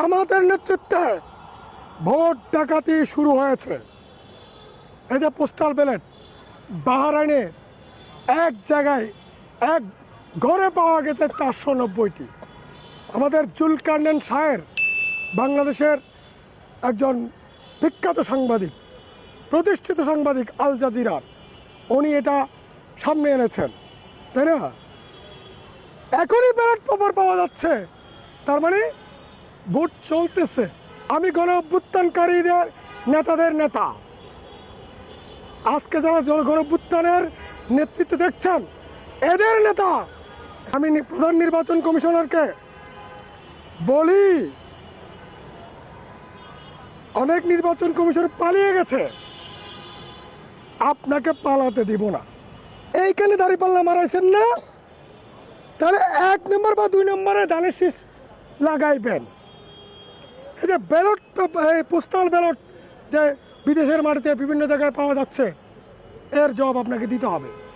আমাদের নেতৃত্বে ভোট ডাকাতি শুরু হয়েছে। এই যে পোস্টাল ব্যালট বাহরাইনে এক জায়গায় এক ঘরে পাওয়া গেছে 490টি। আমাদের জুলকারনাইন শাহের বাংলাদেশের একজন বিখ্যাত সাংবাদিক, প্রতিষ্ঠিত সাংবাদিক আল জাজিরার, উনি এটা সামনে এনেছেন, তাই না? এখনই ব্যালট পেপার পাওয়া যাচ্ছে, তার মানে ভোট চলতেছে। আমি গণ অভ্যুত্থানকারীদের নেতাদের নেতা, আজকে যারা গণ অভ্যুত্থানের নেতৃত্ব দেখছেন এদের নেতা। আমি প্রধান নির্বাচন কমিশনারকে বলি, অনেক নির্বাচন কমিশনার পালিয়ে গেছে, আপনাকে পালাতে দিব না। এইখানে দাঁড়িপাল্লা মারাইছেন না, তাহলে 1 নম্বর বা 2 নম্বরে ধানের শীষ লাগাইবেন। এই যে ব্যালট, এই পোস্টাল ব্যালট যে বিদেশের মাটিতে বিভিন্ন জায়গায় পাওয়া যাচ্ছে, এর জবাব আপনাকে দিতে হবে।